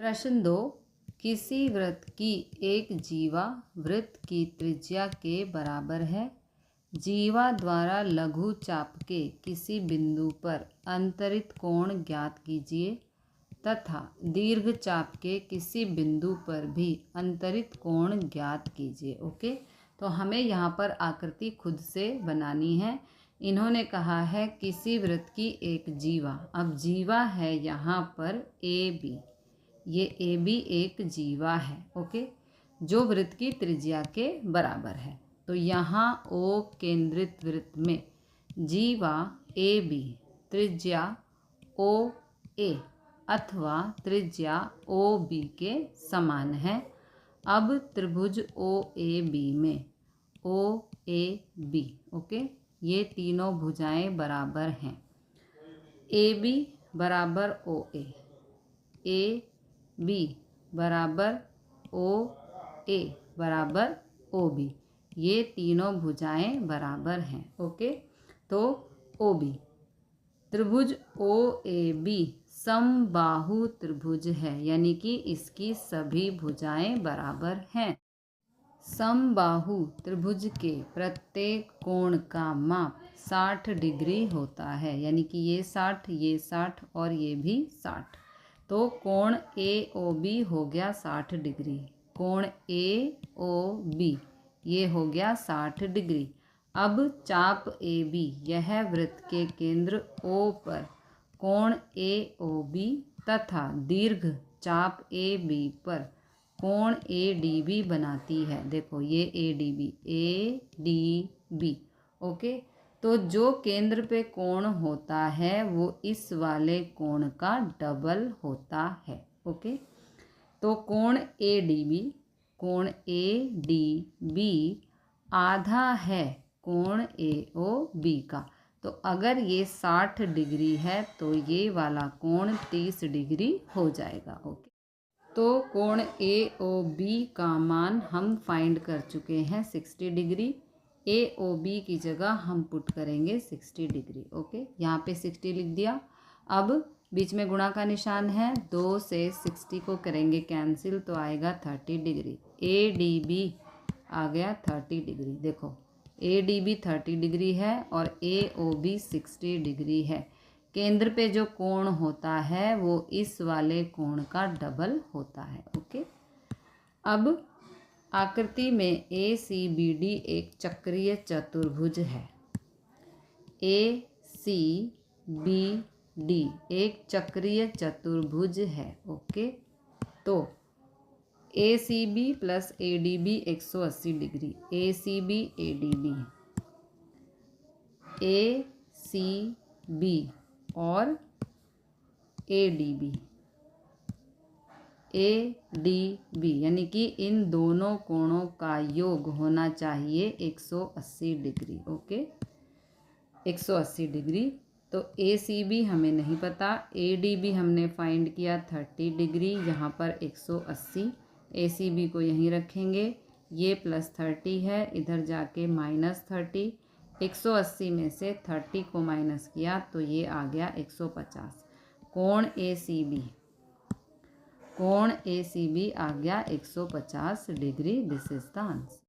प्रश्न 2, किसी वृत्त की एक जीवा वृत्त की त्रिज्या के बराबर है। जीवा द्वारा लघु चाप के किसी बिंदु पर अंतरित कोण ज्ञात कीजिए तथा दीर्घ चाप के किसी बिंदु पर भी अंतरित कोण ज्ञात कीजिए। ओके, तो हमें यहाँ पर आकृति खुद से बनानी है। इन्होंने कहा है किसी वृत्त की एक जीवा। अब जीवा है यहाँ पर ए बी, ये ए बी एक जीवा है। ओके, जो वृत्त की त्रिज्या के बराबर है। तो यहाँ ओ केंद्रित वृत्त में जीवा ए बी त्रिज्या ओ ए अथवा त्रिज्या ओ बी के समान है। अब त्रिभुज ओ ए बी में ओ ए बी, ओके, ये तीनों भुजाएं बराबर हैं। ए बी बराबर ओ ए बी बराबर ओ ए बराबर ओ बी, ये तीनों भुजाएं बराबर हैं। ओके, तो ओ बी त्रिभुज ओ ए बी समबाहु त्रिभुज है, यानी कि इसकी सभी भुजाएं बराबर हैं। समबाहु त्रिभुज के प्रत्येक कोण का माप 60 डिग्री होता है, यानी कि ये 60 और ये भी 60। तो कोण ए ओ बी हो गया 60 डिग्री, कोण ए ओ बी ये हो गया 60 डिग्री। अब चाप ए बी, यह वृत्त के केंद्र ओ पर कोण ए ओ बी तथा दीर्घ चाप ए बी पर कोण ए डी बी बनाती है। देखो ये ए डी बी, ओके। तो जो केंद्र पे कोण होता है वो इस वाले कोण का डबल होता है। ओके, तो कोण ए डी बी आधा है कोण ए ओ बी का। तो अगर ये 60 डिग्री है तो ये वाला कोण 30 डिग्री हो जाएगा। ओके, तो कोण ए ओ बी का मान हम फाइंड कर चुके हैं 60 डिग्री। ए ओ बी की जगह हम पुट करेंगे 60 डिग्री। ओके, यहाँ पे 60 लिख दिया। अब बीच में गुणा का निशान है, 2 से 60 को करेंगे कैंसिल तो आएगा 30 डिग्री। ए डी बी आ गया 30 डिग्री। देखो ए डी बी 30 डिग्री है और ए ओ बी 60 डिग्री है। केंद्र पे जो कोण होता है वो इस वाले कोण का डबल होता है। ओके, अब आकृति में ए सी बी डी एक चक्रीय चतुर्भुज है। ए सी बी डी एक चक्रीय चतुर्भुज है। ओके, तो A C B plus A D B 180 डिग्री, A C B A D B, A C B और ए डी बी यानी कि इन दोनों कोणों का योग होना चाहिए 180 डिग्री। Okay, 180 degree. तो ए सी बी हमें नहीं पता, ए डी बी हमने फाइंड किया 30 डिग्री, यहाँ पर 180। ए सी बी को यहीं रखेंगे, ये +30 है, इधर जाके -30। 180 में से 30 को माइनस किया तो ये आ गया 150। कोण ए सी बी आ गया 150 degree. This is the answer.